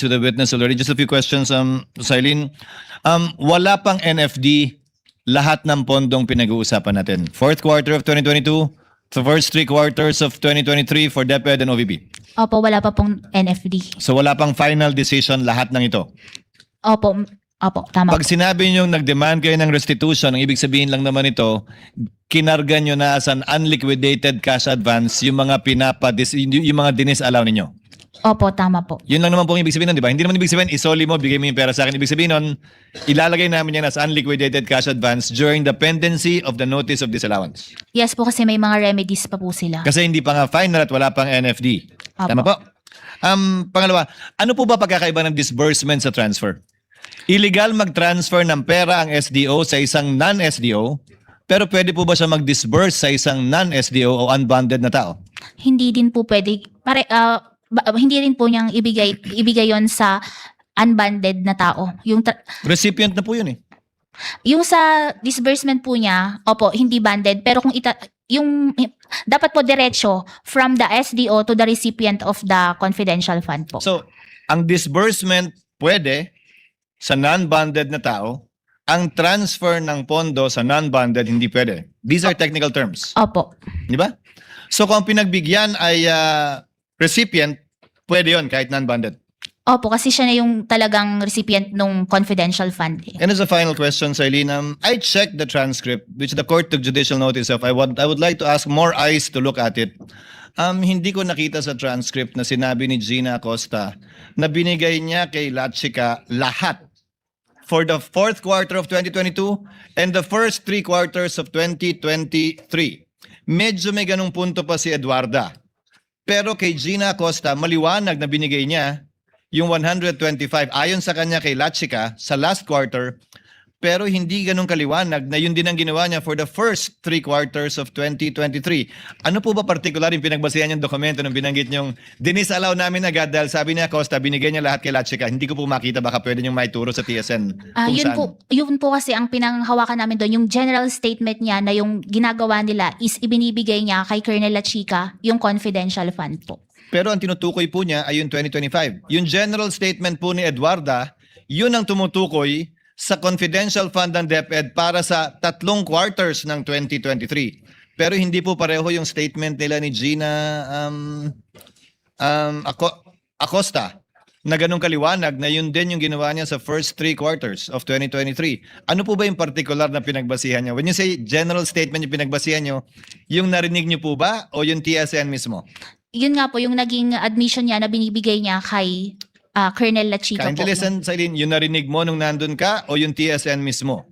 with the witness already. Just a few questions, Silene. Wala pang NFD lahat ng pondong pinag-uusapan natin. Fourth quarter of 2022, the first 3 quarters of 2023 for DepEd and OVP. Opo, wala pa pong NFD. So wala pang final decision lahat ng ito. Opo, tama Pag po. sinabi nyo nag-demand kayo ng restitution, ang ibig sabihin lang naman ito, kinarga nyo na as an unliquidated cash advance yung mga yung mga dinis-allow ninyo. Opo, tama po. Yun lang naman po ang ibig sabihin nun, di ba? Hindi naman ibig sabihin, isoli mo, bigay mo yung pera sa akin. Ibig sabihin nun, ilalagay namin yan as unliquidated cash advance during the pendency of the notice of disallowance. Yes po, kasi may mga remedies pa po sila. Kasi hindi pa nga final at wala pang NFD. Apo. Tama po? Pangalawa, ano po ba pagkakaiba ng disbursement sa transfer? Illegal mag-transfer ng pera ang SDO sa isang non-SDO, pero pwede po ba siya mag-disburse sa isang non-SDO o unbonded na tao? Hindi din po pwede, hindi rin po niyang ibigay yon sa unbonded na tao. Recipient na po yun eh. Yung sa disbursement po niya, opo, hindi banded, pero kung dapat po diretso from the SDO to the recipient of the confidential fund po. So, ang disbursement pwede sa non-bonded na tao, ang transfer ng pondo sa non-bonded hindi pwede. These are technical terms. Opo. Di ba? So, kung pinagbigyan ay recipient, pwede yon kahit non-bonded. Opo, kasi siya na yung talagang recipient ng confidential fund. And as a final question, Silene, I checked the transcript which the court took judicial notice of. I would like to ask more eyes to look at it. Hindi ko nakita sa transcript na sinabi ni Gina Acosta na binigay niya kay Lachica lahat for the fourth quarter of 2022 and the first 3 quarters of 2023. Medyo may ganung punto pa si Eduarda. Pero kay Gina Acosta, maliwanag na binigay niya yung 125 ayon sa kanya kay Lachica sa last quarter, pero hindi ganun kaliwanag na yun din ang ginawa niya for the first 3 quarters of 2023. Ano po ba particular yung pinagbasihan yung dokumento nung binanggit niyong dinis-allow namin agad dahil sabi ni Acosta, binigay niya lahat kay Lachica. Hindi ko po makita, baka pwede niyong maituro sa TSN. Yun po kasi ang pinanghawakan namin doon, yung general statement niya na yung ginagawa nila is ibinibigay niya kay Colonel Lachica yung confidential fund po. Pero ang tinutukoy po niya ay yung 2025. Yung general statement po ni Eduarda, yun ang tumutukoy sa confidential fund ng DepEd para sa 3 quarters ng 2023. Pero hindi po pareho yung statement nila ni Gina Acosta na ganun kaliwanag na yun din yung ginawa niya sa first 3 quarters of 2023. Ano po ba yung particular na pinagbasihan niyo? When you say general statement yung pinagbasihan niyo, yung narinig niyo po ba o yung TSN mismo? Yun nga po, yung naging admission niya na binibigay niya kay Colonel Lachica po. Kindly listen, Silene, yung narinig mo nung nandun ka o yung TSN mismo?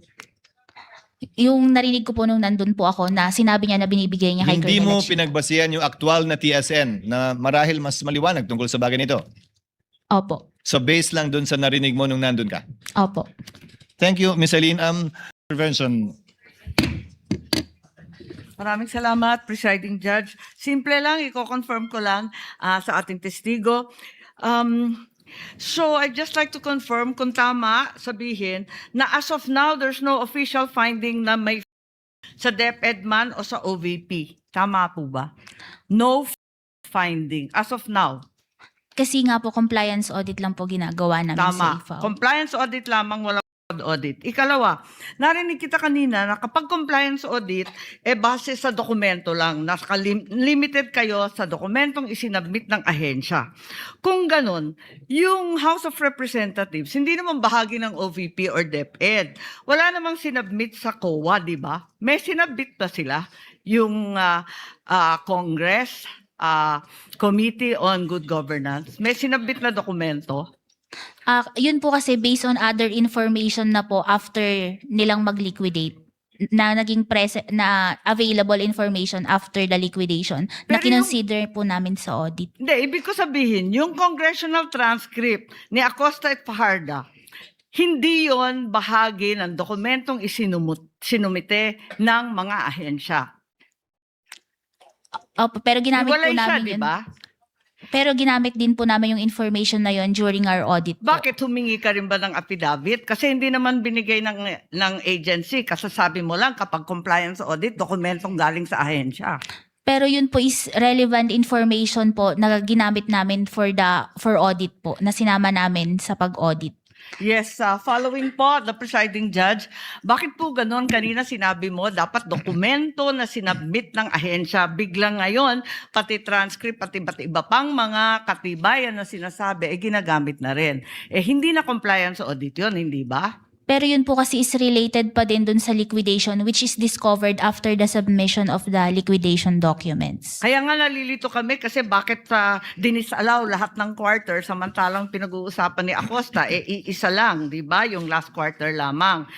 Yung narinig ko po nung nandun po ako na sinabi niya na binibigay niya kay Hindi Colonel mo Lachica. pinagbasihan yung aktual na TSN na marahil mas maliwanag tungkol sa bagay nito. Opo. So based lang dun sa narinig mo nung nandun ka. Opo. Thank you, Ms. Silene. Prevention. Maraming salamat, Presiding Judge. Simple lang, i-confirm ko lang sa ating testigo. So I'd just like to confirm kung tama sabihin na as of now, there's no official finding na may sa DepEd man o sa OVP. Tama po ba? No finding as of now. Kasi nga po, compliance audit lang po ginagawa namin Tama. sa IFAO. Compliance audit lamang, wala audit. Ikalawa, narinig kita kanina na kapag compliance audit, base sa dokumento lang, limited kayo sa dokumentong isinabmit ng ahensya. Kung ganun, yung House of Representatives, hindi naman bahagi ng OVP or DepEd. Wala namang sinabmit sa COA, di ba? May sinabmit ba sila? Yung Congress, Committee on Good Governance, may sinabmit na dokumento? Yun po kasi based on other information na po after nilang mag-liquidate na naging na available information after the liquidation na Pero kinonsider po namin sa audit. Hindi, ibig ko sabihin, yung congressional transcript ni Acosta at Fajarda, hindi yon bahagi ng dokumentong sinumite ng mga ahensya. Opo, pero ginamit Hiwalay po siya, namin di yun. ba? Pero ginamit din po namin yung information na yon during our audit po. Bakit humingi ka rin ba ng affidavit? Kasi hindi naman binigay ng agency. Kasasabi mo lang kapag compliance audit, dokumentong galing sa ahensya. Pero yun po is relevant information po na ginamit namin for audit po, na sinama namin sa pag-audit. Yes, following po the presiding judge, bakit po ganon? Kanina sinabi mo, dapat dokumento na sinabmit ng ahensya. Biglang ngayon, pati transcript, pati iba pang mga katibayan na sinasabi, ginagamit na rin. Hindi na compliance sa audit yun, hindi ba? Pero yun po kasi is related pa din dun sa liquidation, which is discovered after the submission of the liquidation documents. Kaya nga nalilito kami kasi bakit dinisallow lahat ng quarter samantalang pinag-uusapan ni Acosta, iisa lang, di ba? Yung last quarter lamang.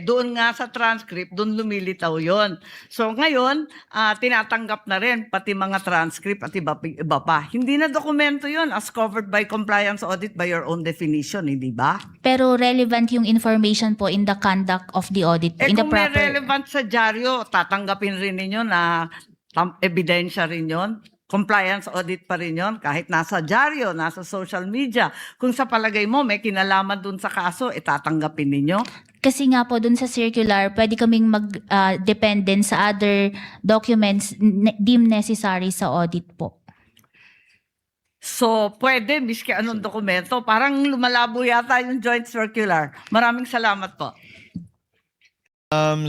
Doon nga sa transcript, doon lumilitaw yon. So ngayon, tinatanggap na rin pati mga transcript at iba pa. Hindi na dokumento yon as covered by compliance audit by your own definition, hindi ba? Pero relevant yung information po in the conduct of the audit po, in the Kung may proper... relevant sa dyaryo, tatanggapin rin ninyo na ebidensya rin yon. Compliance audit pa rin yon, kahit nasa dyaryo, nasa social media. Kung sa palagay mo may kinalaman dun sa kaso, tatanggapin ninyo. Kasi nga po dun sa circular, pwede kaming mag-dependent sa other documents deemed necessary sa audit po. So, pwede, miski anong dokumento. Parang lumalabo yata yung joint circular. Maraming salamat po.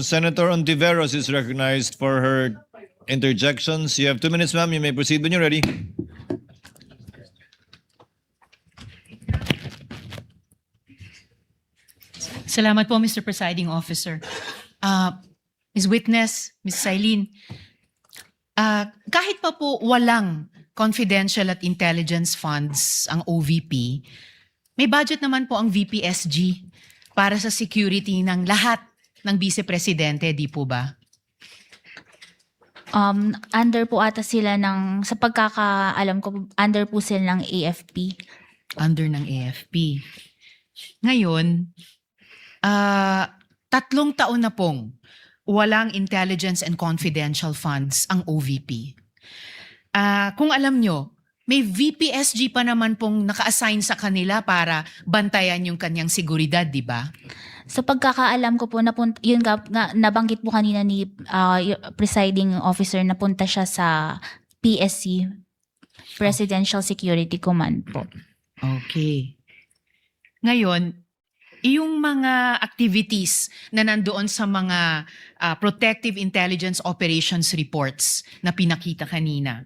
Senator Ontiveros is recognized for her interjections. You have 2 minutes, ma'am. You may proceed when you're ready. Salamat po, Mr. Presiding Officer. Ms. Witness, Ms. Sailin, kahit pa po walang confidential at intelligence funds ang OVP, may budget naman po ang VPSG para sa security ng lahat ng vice-presidente, di po ba? Under po ata sila ng, sa pagkakaalam ko, under po sila ng AFP. Under ng AFP. Ngayon, 3 taon na pong walang intelligence and confidential funds ang OVP. Kung alam nyo, may VPSG pa naman pong naka-assign sa kanila para bantayan yung kanyang seguridad, di ba? Sa pagkakaalam ko po, yun nga, nabanggit po kanina ni presiding officer, napunta siya sa PSC, Presidential Security Command po. Okay. Ngayon, yung mga activities na nandoon sa mga Protective Intelligence Operations reports na pinakita kanina,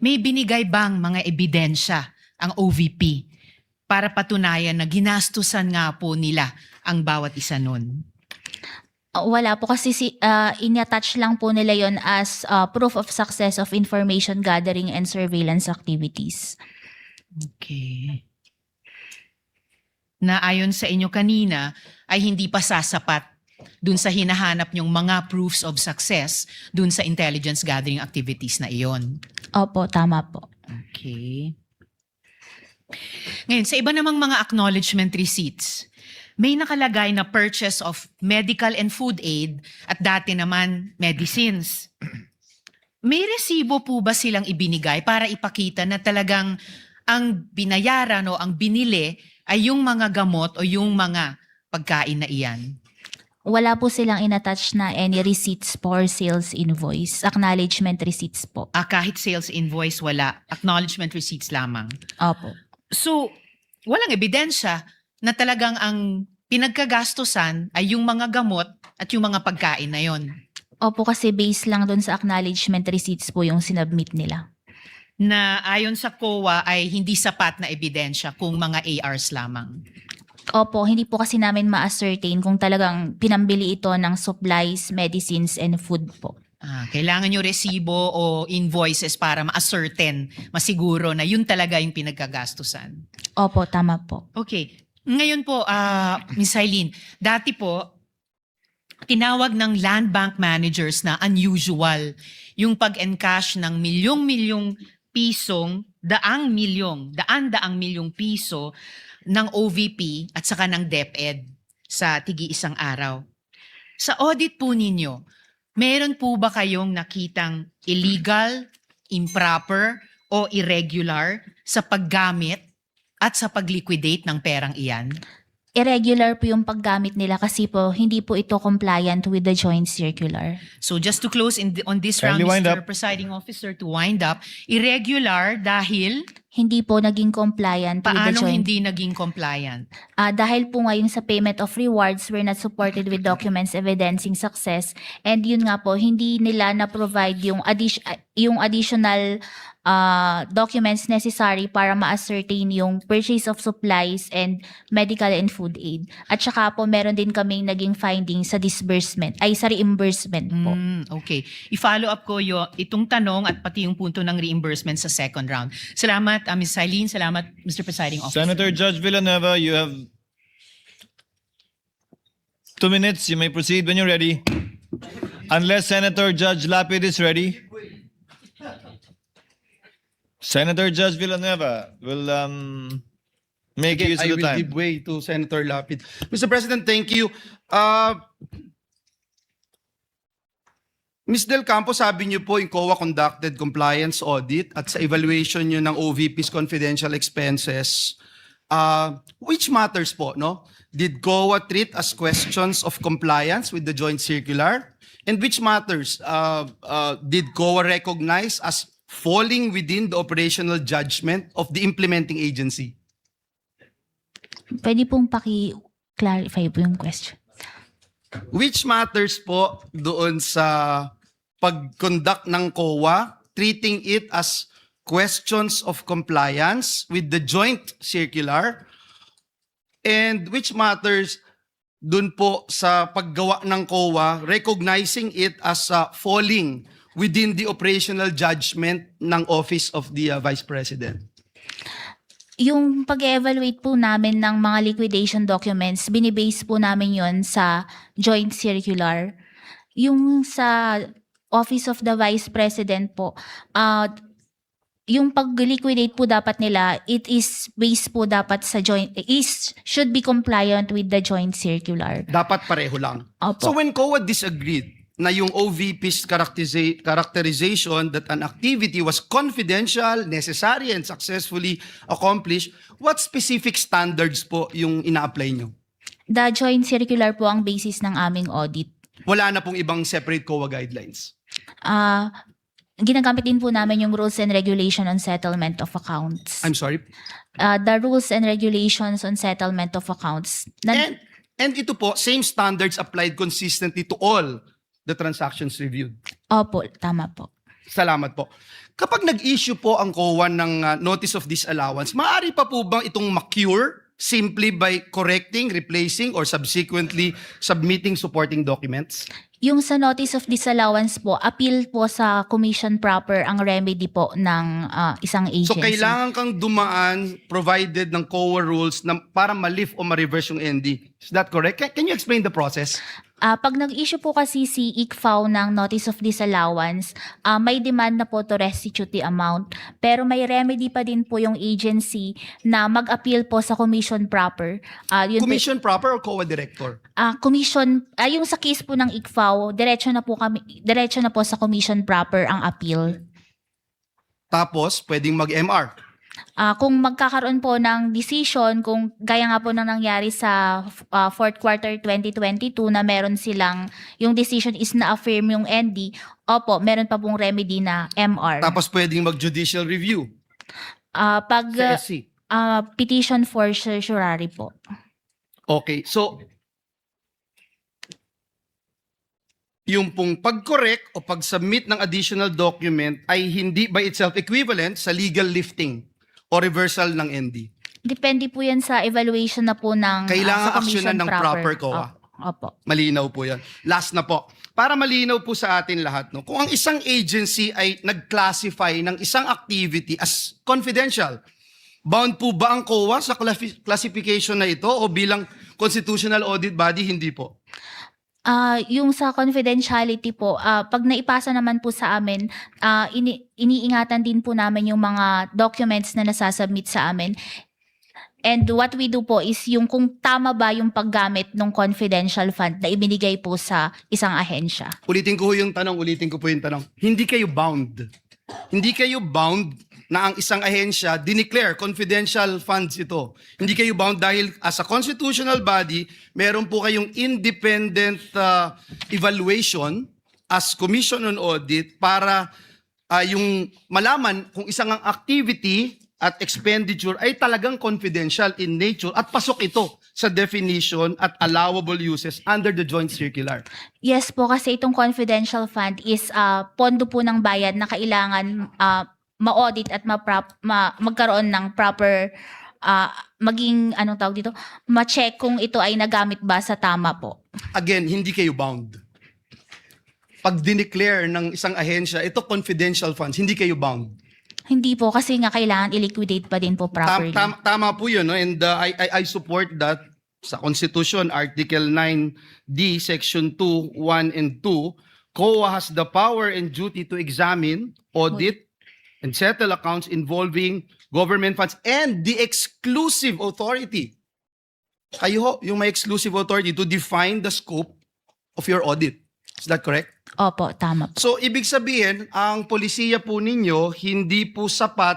may binigay bang mga ebidensya ang OVP para patunayan na ginastusan nga po nila ang bawat isa nun? Wala po kasi in-attach lang po nila yon as proof of success of information gathering and surveillance activities. Okay. Na ayon sa inyo kanina ay hindi pa sasapat dun sa hinahanap nyong mga proofs of success dun sa intelligence gathering activities na iyon. Opo, tama po. Okay. Ngayon, sa iba namang mga acknowledgement receipts, may nakalagay na purchase of medical and food aid at dati naman medicines. May resibo po ba silang ibinigay para ipakita na talagang ang binayaran o ang binili ay yung mga gamot o yung mga pagkain na iyan? Wala po silang inattach na any receipts for sales invoice, acknowledgement receipts po. Kahit sales invoice, wala. Acknowledgement receipts lamang. Opo. So, walang ebidensya na talagang ang pinagkagastusan ay yung mga gamot at yung mga pagkain na yon. Opo, kasi based lang doon sa acknowledgement receipts po yung sinubmit nila. Na ayon sa COA ay hindi sapat na ebidensya kung mga ARs lamang. Opo, hindi po kasi namin ma-ascertain kung talagang pinambili ito ng supplies, medicines, and food po. Kailangan nyo resibo o invoices para ma-ascertain, masiguro na yun talaga yung pinagkagastusan. Opo, tama po. Okay. Ngayon po, Ms. Eileen, dati po, tinawag ng land bank managers na unusual yung pag-encash ng milyong-milyong pisong, daan-daang milyong piso ng OVP at saka ng DepEd sa tigi-isang araw. Sa audit po ninyo, meron po ba kayong nakitang illegal, improper, o irregular sa paggamit at sa pag-liquidate ng perang iyan? irregular po yung paggamit nila kasi po hindi po ito compliant with the joint circular. So just to close on this Kindly round, wind Mr. up. Presiding Officer, to wind up, irregular dahil Hindi po naging compliant with the paanong joint. hindi naging compliant? Dahil po ngayon sa payment of rewards, we're not supported with documents evidencing success. And yun nga po, hindi nila na-provide yung additional documents necessary para ma-ascertain yung purchase of supplies and medical and food aid. At saka po, meron din kaming naging findings sa sa reimbursement po. Okay. I-follow up ko itong tanong at pati yung punto ng reimbursement sa second round. Salamat, Ms. Eileen. Salamat, Mr. Presiding Officer. Senator Judge Villanueva, you have 2 minutes. You may proceed when you're ready. Unless Senator Judge Lapid is ready. Senator Judge Villanueva will make Again, use I of the will time. give way to Senator Lapid. Mr. President, thank you. Ms. Del Campo, sabi niyo po yung COA conducted compliance audit at sa evaluation niyo ng OVP's confidential expenses, which matters po, no? Did COA treat as questions of compliance with the joint circular? And which matters, did COA recognize as falling within the operational judgment of the implementing agency? Pwede pong paki-clarify po yung question. Which matters po doon sa pag-conduct ng COA, treating it as questions of compliance with the joint circular, and which matters doon po sa paggawa ng COA, recognizing it as falling within the operational judgment ng Office of the Vice President. Yung pag-evaluate po namin ng mga liquidation documents, binibase po namin yon sa joint circular. Yung sa Office of the Vice President po, yung pag-liquidate po dapat nila, it is based po dapat sa should be compliant with the joint circular. Dapat pareho lang. Opo. So when COA disagreed na yung OVP's characterization that an activity was confidential, necessary, and successfully accomplished, what specific standards po yung ina-apply nyo? The joint circular po ang basis ng aming audit. Wala na pong ibang separate COA guidelines. Ginagamit din po namin yung rules and regulation on settlement of accounts. I'm sorry. The rules and regulations on settlement of accounts. And ito po, same standards applied consistently to all the transactions reviewed. Opo, tama po. Salamat po. Kapag nag-issue po ang COA ng notice of disallowance, maaari pa po bang itong ma-cure simply by correcting, replacing, or subsequently submitting supporting documents? Yung sa notice of disallowance po, appeal po sa commission proper ang remedy po ng isang agency. So kailangan kang dumaan provided ng COA rules na para ma-lift o ma-reverse yung ND. Is that correct? Can you explain the process? Pag nag-issue po kasi si ICFAO ng notice of disallowance, may demand na po to restitute the amount. Pero may remedy pa din po yung agency na mag-appeal po sa commission proper. Commission proper or COA director? Commission, yung sa case po ng ICFAO, diretso na po sa commission proper ang appeal. Tapos, pwedeng mag-MR. Kung magkakaroon po ng decision, kung gaya nga po nang nangyari sa fourth quarter 2022 na meron silang, yung decision is na-affirm yung ND, opo, meron pa pong remedy na MR. Tapos pwedeng mag-judicial review Pag sa SC. petition for certiorari po. Okay, so yung pong pag-correct o pag-submit ng additional document ay hindi by itself equivalent sa legal lifting o reversal ng ND. Depende po yan sa evaluation na po ng Kailangan sa commission aksyonan ng proper COA. Opo. Malinaw po yan. Last na po. Para malinaw po sa atin lahat, no? Kung ang isang agency ay nag-classify ng isang activity as confidential, bound po ba ang COA sa classification na ito o bilang constitutional audit body, hindi po? Yung sa confidentiality po, pag naipasa naman po sa amin, iniingatan din po namin yung mga documents na nasasubmit sa amin. And what we do po is yung kung tama ba yung paggamit ng confidential fund na ibinigay po sa isang ahensya. Ulitin ko po yung tanong. Hindi kayo bound. Hindi kayo bound na ang isang ahensya dineclare confidential funds ito. Hindi kayo bound dahil as a constitutional body, meron po kayong independent evaluation as Commission on Audit para yung malaman kung isang ang activity at expenditure ay talagang confidential in nature at pasok ito sa definition at allowable uses under the joint circular. Yes po, kasi itong confidential fund is pondo po ng bayan na kailangan ma-audit at magkaroon ng proper maging anong tawag dito, ma-check kung ito ay nagamit ba sa tama po. Again, hindi kayo bound. Pag dineclare ng isang ahensya, ito confidential funds, hindi kayo bound. Hindi po, kasi nga kailangan i-liquidate pa din po properly. Tama po yun, no? And I support that sa Constitution, Article 9D, Section 2, 1 and 2, COA has the power and duty to examine, audit, and settle accounts involving government funds and the exclusive authority. Kayo ho, yung may exclusive authority to define the scope of your audit. Is that correct? Opo, tama po. So, ibig sabihin, ang polisiya po ninyo, hindi po sapat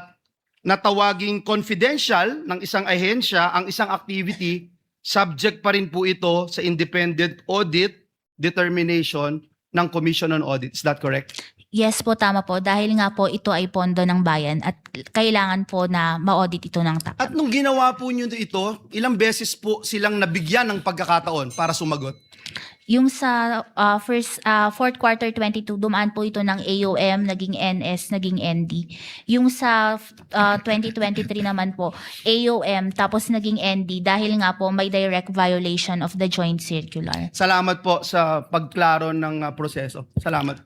na tawaging confidential ng isang ahensya, ang isang activity, subject pa rin po ito sa independent audit determination ng Commission on Audit. Is that correct? Yes po, tama po. Dahil nga po ito ay pondo ng bayan at kailangan po na ma-audit ito ng tama. At nung ginawa po nyo ito, ilang beses po silang nabigyan ng pagkakataon para sumagot? Yung sa fourth quarter 22, dumaan po ito ng AOM, naging NS, naging ND. Yung sa 2023 naman po, AOM, tapos naging ND dahil nga po may direct violation of the joint circular. Salamat po sa pagklaro ng proseso. Salamat.